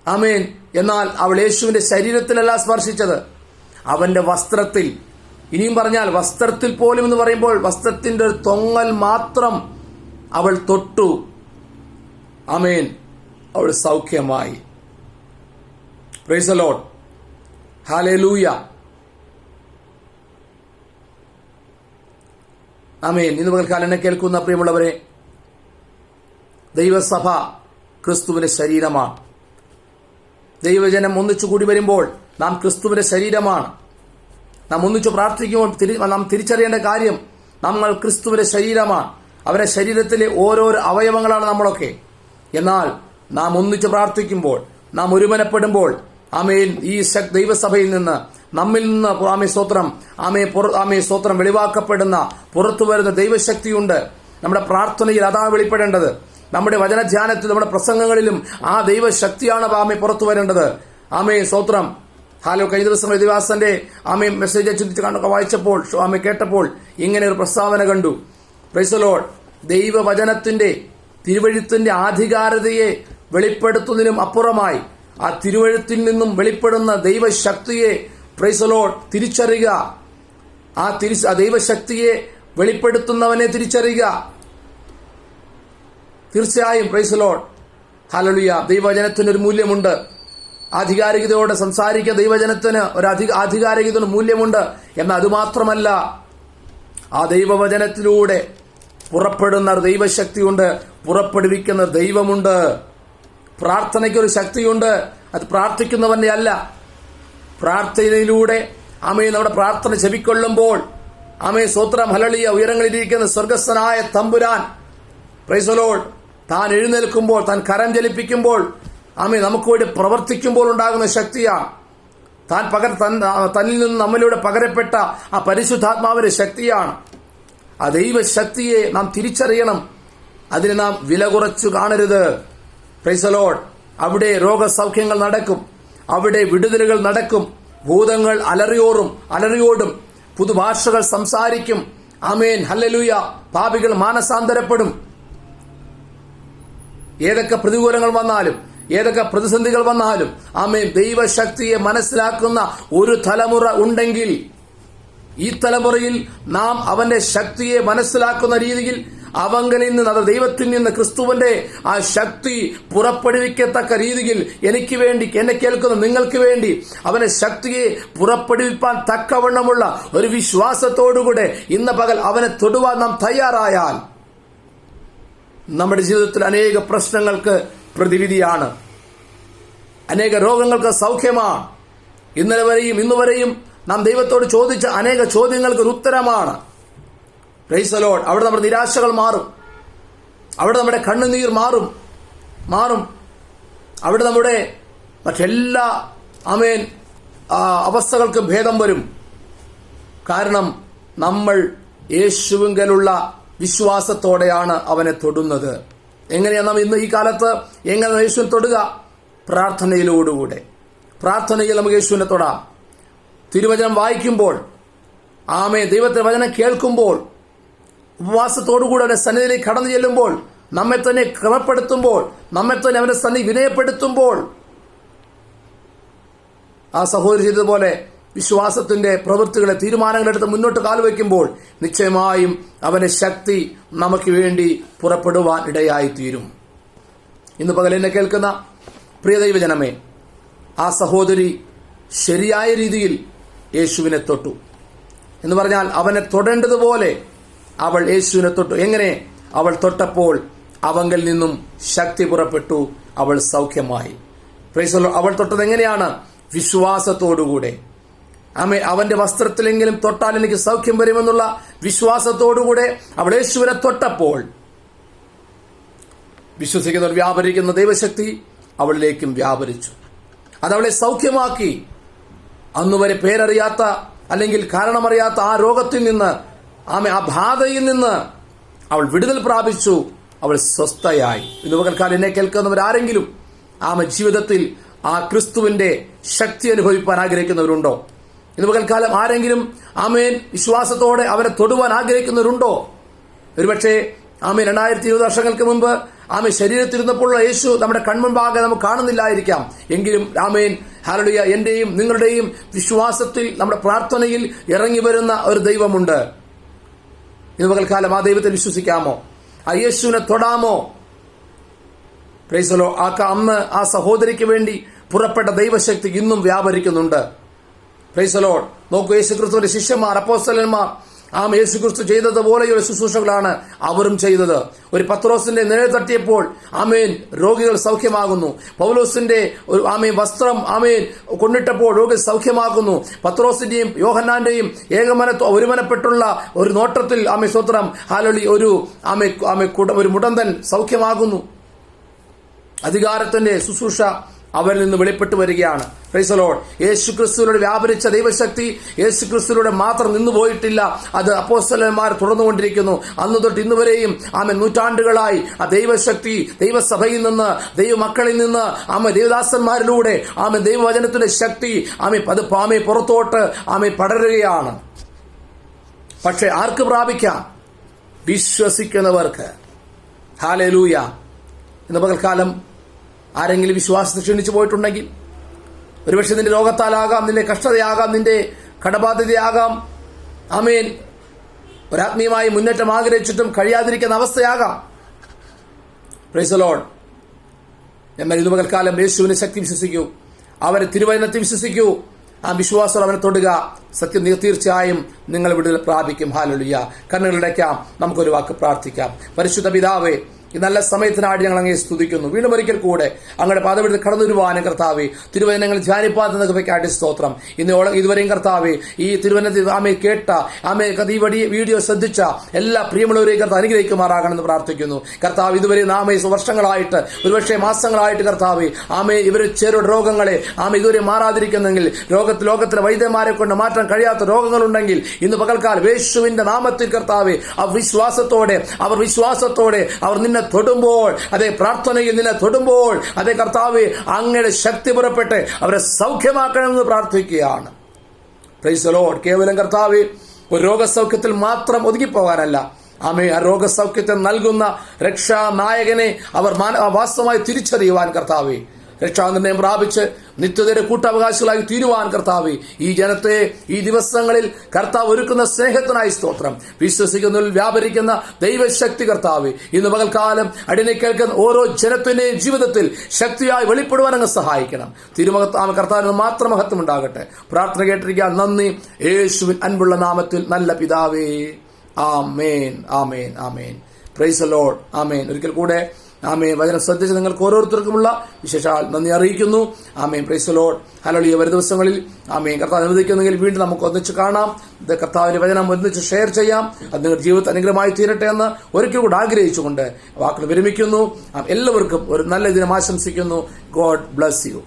ആമേൻ. എന്നാൽ അവൾ യേശുവിന്റെ ശരീരത്തിലല്ല സ്പർശിച്ചത്, അവന്റെ വസ്ത്രത്തിൽ. ഇനിയും പറഞ്ഞാൽ വസ്ത്രത്തിൽ പോലും എന്ന് പറയുമ്പോൾ വസ്ത്രത്തിന്റെ ഒരു തൊങ്ങൽ മാത്രം അവൾ തൊട്ടു. ആമേൻ. അവൾ സൗഖ്യമായി. പ്രൈസ് ദി ലോർഡ്, ഹല്ലേലൂയ, ആമേൻ. ഇന്ന് പകൽക്കാലം എന്നെ കേൾക്കുന്ന പ്രിയമുള്ളവരെ, ദൈവസഭ ക്രിസ്തുവിന്റെ ശരീരമാണ്. ദൈവജനം ഒന്നിച്ചു കൂടി വരുമ്പോൾ നാം ക്രിസ്തുവിന്റെ ശരീരമാണ്. നാം ഒന്നിച്ചു പ്രാർത്ഥിക്കുമ്പോൾ നാം തിരിച്ചറിയേണ്ട കാര്യം, നമ്മൾ ക്രിസ്തുവിന്റെ ശരീരമാണ്. അവരുടെ ശരീരത്തിലെ ഓരോരോ അവയവങ്ങളാണ് നമ്മളൊക്കെ. എന്നാൽ നാം ഒന്നിച്ചു പ്രാർത്ഥിക്കുമ്പോൾ, നാം ഒരുമനപ്പെടുമ്പോൾ, ആമേൻ, ഈ ദൈവസഭയിൽ നിന്ന്, നമ്മിൽ നിന്ന്, ആമേ സ്തോത്രം, ആമേ സ്തോത്രം, വെളിവാക്കപ്പെടുന്ന, പുറത്തു വരുന്ന ദൈവശക്തിയുണ്ട്. നമ്മുടെ പ്രാർത്ഥനയിൽ അതാ വെളിപ്പെടേണ്ടത്. നമ്മുടെ വചനധ്യാനത്തിൽ, നമ്മുടെ പ്രസംഗങ്ങളിലും ആ ദൈവശക്തിയാണ് ആമേ പുറത്തു വരേണ്ടത്. ആമേ സ്തോത്രം. കഴിഞ്ഞ ദിവസം ദിവസന്റെ ആമേ മെസ്സേജ് ചിന്തിച്ച് വായിച്ചപ്പോൾ, ആമേ കേട്ടപ്പോൾ ഇങ്ങനെ ഒരു പ്രസ്താവന കണ്ടു. Price the Lord. ദൈവവചനത്തിന്റെ, തിരുവഴുത്തിന്റെ ആധികാരികതയെ വെളിപ്പെടുത്തുന്നതിനും അപ്പുറമായി ആ തിരുവഴുത്തിൽ നിന്നും വെളിപ്പെടുന്ന ദൈവശക്തിയെ, പ്രൈസ് ദി ലോർഡ്, തിരിച്ചറിയുക. ആ ദൈവശക്തിയെ വെളിപ്പെടുത്തുന്നവനെ തിരിച്ചറിയുക. തീർച്ചയായും, പ്രൈസ് ദി ലോർഡ്, ഹല്ലേലൂയ, ദൈവവചനത്തിന് ഒരു മൂല്യമുണ്ട്. ആധികാരികതയോടെ സംസാരിക്കുക ദൈവവചനത്തിന് ഒരു ആധികാരികതയുടെ മൂല്യമുണ്ട്. എന്നാൽ അതുമാത്രമല്ല, ആ ദൈവവചനത്തിലൂടെ പുറപ്പെടുന്ന ദൈവശക്തിയുണ്ട്, പുറപ്പെടുവിക്കുന്ന ദൈവമുണ്ട്. പ്രാർത്ഥനയ്ക്കൊരു ശക്തിയുണ്ട്. അത് പ്രാർത്ഥിക്കുന്നവന്റെ അല്ല, പ്രാർത്ഥനയിലൂടെ ആമേ നമ്മുടെ പ്രാർത്ഥന ചെവിക്കൊള്ളുമ്പോൾ, ആമേ സ്തോത്രം, ഹല്ലേലൂയ, ഉയരങ്ങളിലിരിക്കുന്ന സ്വർഗസ്ഥനായ തമ്പുരാൻ, പ്രൈസ് ദി ലോർഡ്, താൻ എഴുന്നേൽക്കുമ്പോൾ, താൻ കരം ചലിപ്പിക്കുമ്പോൾ, ആമേൻ, നമുക്ക് വേണ്ടി പ്രവർത്തിക്കുമ്പോൾ ഉണ്ടാകുന്ന ശക്തിയാണ്. തന്നിൽ നിന്ന് നമ്മളിലൂടെ പകരപ്പെട്ട ആ പരിശുദ്ധാത്മാവിന്റെ ശക്തിയാണ്. ആ ദൈവശക്തിയെ നാം തിരിച്ചറിയണം. അതിനെ നാം വില കുറച്ചു കാണരുത്. Price the Lord. അവിടെ രോഗസൗഖ്യങ്ങൾ നടക്കും, അവിടെ വിടുതലുകൾ നടക്കും, ഭൂതങ്ങൾ അലറിയോടും, പുതുഭാഷകൾ സംസാരിക്കും. ആമേൻ, ഹല്ലേലൂയ. പാപികൾ മാനസാന്തരപ്പെടും. ഏതൊക്കെ പ്രതികൂലങ്ങൾ വന്നാലും, ഏതൊക്കെ പ്രതിസന്ധികൾ വന്നാലും, ആമേൻ, ദൈവശക്തിയെ മനസ്സിലാക്കുന്ന ഒരു തലമുറ ഉണ്ടെങ്കിൽ, ഈ തലമുറയിൽ നാം അവന്റെ ശക്തിയെ മനസ്സിലാക്കുന്ന രീതിയിൽ അവങ്ങളിൽ നിന്ന്, അത് ദൈവത്തിൽ നിന്ന് ക്രിസ്തുവിന്റെ ആ ശക്തി പുറപ്പെടുവിക്കത്തക്ക രീതിയിൽ എനിക്ക് വേണ്ടി, എന്നെ കേൾക്കുന്ന നിങ്ങൾക്ക് വേണ്ടി അവന്റെ ശക്തിയെ പുറപ്പെടുവിപ്പാൻ തക്കവണ്ണമുള്ള ഒരു വിശ്വാസത്തോടുകൂടെ ഇന്ന് പകൽ അവനെ തൊടുവാൻ നാം തയ്യാറായാൽ നമ്മുടെ ജീവിതത്തിൽ അനേക പ്രശ്നങ്ങൾക്ക് പ്രതിവിധിയാണ്, അനേക രോഗങ്ങൾക്ക് സൗഖ്യമാണ്. ഇന്നലെ വരെയും ഇന്നുവരെയും നാം ദൈവത്തോട് ചോദിച്ച അനേക ചോദ്യങ്ങൾക്ക് ഒരു ഉത്തരമാണ്. Price the Lord. അവിടെ നമ്മുടെ നിരാശകൾ മാറും, അവിടെ നമ്മുടെ കണ്ണുനീർ മാറും, അവിടെ നമ്മുടെ മറ്റെല്ലാ ആമേൻ അവസ്ഥകൾക്കും ഭേദം വരും. കാരണം നമ്മൾ യേശുവിങ്കലുള്ള വിശ്വാസത്തോടെയാണ് അവനെ തൊടുന്നത്. എങ്ങനെയാണ് നാം ഇന്ന് ഈ കാലത്ത് എങ്ങനെ യേശുവിനെ തൊടുക? പ്രാർത്ഥനയിലോടുകൂടെ. പ്രാർത്ഥനയിൽ നമുക്ക് യേശുവിനെ തൊടാം. തിരുവചനം വായിക്കുമ്പോൾ, ആമേൻ, ദൈവത്തിന്റെ വചനം കേൾക്കുമ്പോൾ, ഉപവാസത്തോടുകൂടെ അവന്റെ സന്നിധിയിലേക്ക് കടന്നു ചെല്ലുമ്പോൾ, നമ്മെ തന്നെ ക്രമപ്പെടുത്തുമ്പോൾ, നമ്മെ തന്നെ അവന്റെ സന്നിധി വിനയപ്പെടുത്തുമ്പോൾ, ആ സഹോദരി ചെയ്തതുപോലെ വിശ്വാസത്തിന്റെ പ്രവൃത്തികളെ, തീരുമാനങ്ങളെടുത്ത് മുന്നോട്ട് കാൽവെക്കുമ്പോൾ നിശ്ചയമായും അവന്റെ ശക്തി നമുക്ക് വേണ്ടി പുറപ്പെടുവാൻ ഇടയായിത്തീരും. ഇന്ന് പകൽ എന്നെ കേൾക്കുന്ന പ്രിയ ദൈവജനമേ, ആ സഹോദരി ശരിയായ രീതിയിൽ യേശുവിനെ തൊട്ടു എന്ന് പറഞ്ഞാൽ അവനെ തൊടേണ്ടതുപോലെ അവൾ യേശുവിനെ തൊട്ടു. എങ്ങനെ? അവൾ തൊട്ടപ്പോൾ അവങ്കിൽ നിന്നും ശക്തി പുറപ്പെട്ടു, അവൾ സൗഖ്യമായി. Price the Lord. അവൾ തൊട്ടത് എങ്ങനെയാണ്? വിശ്വാസത്തോടുകൂടെ. അവന്റെ വസ്ത്രത്തിലെങ്കിലും തൊട്ടാൽ എനിക്ക് സൗഖ്യം വരുമെന്നുള്ള വിശ്വാസത്തോടുകൂടെ അവൾ യേശുവിനെ തൊട്ടപ്പോൾ വിശ്വസിക്കുന്നവർ വ്യാപരിക്കുന്ന ദൈവശക്തി അവളിലേക്കും വ്യാപരിച്ചു. അതവളെ സൗഖ്യമാക്കി. അന്നുവരെ പേരറിയാത്ത അല്ലെങ്കിൽ കാരണമറിയാത്ത ആ രോഗത്തിൽ നിന്ന്, ആ ബാധയിൽ നിന്ന് അവൾ വിടുതൽ പ്രാപിച്ചു. അവൾ സ്വസ്ഥയായി. ഇന്ന് പകൽക്കാലം എന്നെ കേൾക്കുന്നവരാരെങ്കിലും ജീവിതത്തിൽ ആ ക്രിസ്തുവിന്റെ ശക്തി അനുഭവിപ്പാൻ ആഗ്രഹിക്കുന്നവരുണ്ടോ? ഇന്ന് പകൽക്കാലം ആരെങ്കിലും ആമേൻ വിശ്വാസത്തോടെ അവരെ തൊടുവാൻ ആഗ്രഹിക്കുന്നവരുണ്ടോ? ഒരുപക്ഷെ 2020 വർഷങ്ങൾക്ക് മുമ്പ് ശരീരത്തിരുന്നപ്പോഴുള്ള യേശു നമ്മുടെ കൺമുൻപാകെ നമുക്ക് കാണുന്നില്ലായിരിക്കാം. എങ്കിലും ആമേൻ, ഹല്ലേലൂയ, എന്റെയും നിങ്ങളുടെയും വിശ്വാസത്തിൽ, നമ്മുടെ പ്രാർത്ഥനയിൽ ഇറങ്ങി വരുന്ന ഒരു ദൈവമുണ്ട്. ഇന്ന് പകൽക്കാലം ആ ദൈവത്തെ വിശ്വസിക്കാമോ? ആ യേശുവിനെ തൊടാമോ? Price the Lord. അന്ന് ആ സഹോദരിക്ക് വേണ്ടി പുറപ്പെട്ട ദൈവശക്തി ഇന്നും വ്യാപരിക്കുന്നുണ്ട്. Price the Lord. നോക്കൂ, യേശുക്രിസ്തുവിന്റെ ശിഷ്യന്മാർ, അപ്പോസ്തലന്മാർ യേശുക്രിസ്തു ചെയ്തതുപോലെയുള്ള ശുശ്രൂഷകളാണ് അവരും ചെയ്തത്. ഒരു പത്രോസിന്റെ നിഴൽ തട്ടിയപ്പോൾ രോഗികൾ സൗഖ്യമാകുന്നു. പൗലോസിന്റെ വസ്ത്രം കൊണ്ടിട്ടപ്പോൾ രോഗികൾ സൗഖ്യമാകുന്നു. പത്രോസിന്റെയും യോഹന്നാന്റെയും ഒരുമനപ്പെട്ടുള്ള ഒരു നോട്ടത്തിൽ സ്തോത്രം, ഒരു മുടന്തൻ സൗഖ്യമാകുന്നു. അധികാരത്തിന്റെ ശുശ്രൂഷ അവരിൽ നിന്ന് വെളിപ്പെട്ടു വരികയാണ്. Praise the lord. യേശുക്രിസ്തുവിലൂടെ വ്യാപരിച്ച ദൈവശക്തി യേശുക്രിസ്തുവിലൂടെ മാത്രം നിന്നുപോയിട്ടില്ല, അത് അപ്പോസ്തലന്മാർ തുടർന്നുകൊണ്ടിരിക്കുന്നു. അന്ന് തൊട്ട് ഇന്നുവരെയും നൂറ്റാണ്ടുകളായി ആ ദൈവശക്തി ദൈവസഭയിൽ നിന്ന്, ദൈവമക്കളിൽ നിന്ന്, ദൈവദാസന്മാരിലൂടെ ദൈവവചനത്തിന്റെ ശക്തി അത് പുറത്തോട്ട് പടരുകയാണ്. പക്ഷെ ആർക്ക് പ്രാപിക്കാം? വിശ്വസിക്കുന്നവർക്ക്. ഹല്ലേലൂയ. ഇന്ന് പകൽക്കാലം ആരെങ്കിലും വിശ്വാസത്തെ ക്ഷണിച്ചു പോയിട്ടുണ്ടെങ്കിൽ, ഒരുപക്ഷെ നിന്റെ രോഗത്താലാകാം, നിന്റെ കഷ്ടതയാകാം, നിന്റെ കടബാധ്യതയാകാം, ഒരാത്മീയമായി മുന്നേറ്റം ആഗ്രഹിച്ചിട്ടും കഴിയാതിരിക്കുന്ന അവസ്ഥയാകാം. Praise the lord. എന്നാൽ ഇന്ന് പകൽക്കാലം യേശുവിനെ ശക്തി വിശ്വസിക്കൂ, അവരെ തിരുവചനത്തെ വിശ്വസിക്കൂ. ആ വിശ്വാസം അവനെ തൊടുക. സത്യം തീർച്ചയായും നിങ്ങൾ വിടുതൽ പ്രാപിക്കും. ഹല്ലേലൂയ. കണ്ണുകളടയ്ക്കാം, നമുക്കൊരു വാക്ക് പ്രാർത്ഥിക്കാം. പരിശുദ്ധ പിതാവേ, ഈ നല്ല സമയത്തിനായിട്ട് ഞങ്ങൾ അങ്ങേ സ്തുതിക്കുന്നു. വീണ്ടും ഒരിക്കൽ കൂടെ അങ്ങയുടെ പാദപീഠത്തിൽ കടന്നു വരുവാനും കർത്താവേ, തിരുവചനങ്ങൾ ധ്യാനിപ്പാത്ത കൃപയ്ക്കായിട്ട് സ്തോത്രം. ഇതുവരെയും കർത്താവേ, ഈ തിരുവചനത്തിൽ ആമേ കേട്ട ഈ വീഡിയോ ശ്രദ്ധിച്ച എല്ലാ പ്രിയമുള്ളവരെയും കർത്താവ് അനുഗ്രഹിക്കുമാറാകണമെന്ന് പ്രാർത്ഥിക്കുന്നു. കർത്താവ് ഇതുവരെ നാമേ വർഷങ്ങളായിട്ട്, ഒരുപക്ഷെ മാസങ്ങളായിട്ട് കർത്താവേ, ആമേ ഇവർ ചെറു രോഗങ്ങളെ ഇതുവരെ മാറാതിരിക്കുന്നെങ്കിൽ, ലോകത്തിലെ വൈദ്യന്മാരെ കൊണ്ട് മാറ്റാൻ കഴിയാത്ത രോഗങ്ങളുണ്ടെങ്കിൽ ഇന്ന് പകൽക്കാലം യേശുവിന്റെ നാമത്തിൽ കർത്താവേ, അവർ വിശ്വാസത്തോടെ അവർ നിന്നെ തൊടുമ്പോൾ, അതേ പ്രാർത്ഥനയിൽ നിന്നെ തൊടുമ്പോൾ, അതേ കർത്താവേ, അങ്ങയുടെ ശക്തി പുറപ്പെട്ട് അവരെ സൗഖ്യമാക്കണമെന്ന് പ്രാർത്ഥിക്കുകയാണ്. Price the Lord. കേവലം കർത്താവേ, ഒരു രോഗസൗഖ്യത്തിൽ മാത്രം ഒതുങ്ങിപ്പോകാനല്ല, ആമേ ആ രോഗസൗഖ്യത്തെ നൽകുന്ന രക്ഷാനായകനെ അവർ വാസ്തവമായി തിരിച്ചറിയുവാൻ കർത്താവേ, രക്ഷാനിർണയം പ്രാപിച്ച് നിത്യതയുടെ കൂട്ടവകാശികളായി തീരുവാൻ കർത്താവേ, ഈ ജനത്തെ ഈ ദിവസങ്ങളിൽ കർത്താവ് ഒരുക്കുന്ന സ്നേഹത്തിനായി സ്തോത്രം. വിശ്വസിക്കുന്നതിൽ വ്യാപരിക്കുന്ന ദൈവശക്തി കർത്താവേ, ഇന്ന് പകൽക്കാലം അടിനെ കേൾക്കുന്ന ഓരോ ജനത്തിന്റെയും ജീവിതത്തിൽ ശക്തിയായി വെളിപ്പെടുവാൻ അങ്ങ് സഹായിക്കണം. കർത്താവിന് മാത്രം മഹത്വം ഉണ്ടാകട്ടെ. പ്രാർത്ഥന കേട്ടിരിക്കാൻ നന്ദി. യേശുവിൻ അൻപുള്ള നാമത്തിൽ നല്ല പിതാവേ, ആമേൻ, ആമേൻ, ആമേൻ. Praise the lord. ആമേൻ. ഒരിക്കൽ കൂടെ ആമേൻ. വചനം ശ്രദ്ധിച്ച് നിങ്ങൾക്ക് ഓരോരുത്തർക്കുമുള്ള വിശേഷാൽ നന്ദി അറിയിക്കുന്നു. ആമേൻ. Praise the lord. ഹല്ലേലൂയ. വരും ദിവസങ്ങളിൽ ആമേൻ കർത്താവ് അനുവദിക്കുന്നെങ്കിൽ വീണ്ടും നമുക്ക് ഒന്നിച്ച് കാണാം. ഇത് കർത്താവിന്റെ വചനം ഒന്നിച്ച് ഷെയർ ചെയ്യാം. അത് നിങ്ങളുടെ ജീവിതത്തിൽ അനുഗ്രഹമായി തീരട്ടെ എന്ന് ഒരിക്കൽ കൂടെ ആഗ്രഹിച്ചുകൊണ്ട് വാക്കുകൾ വിരമിക്കുന്നു. എല്ലാവർക്കും ഒരു നല്ല ദിനം ആശംസിക്കുന്നു. God bless you.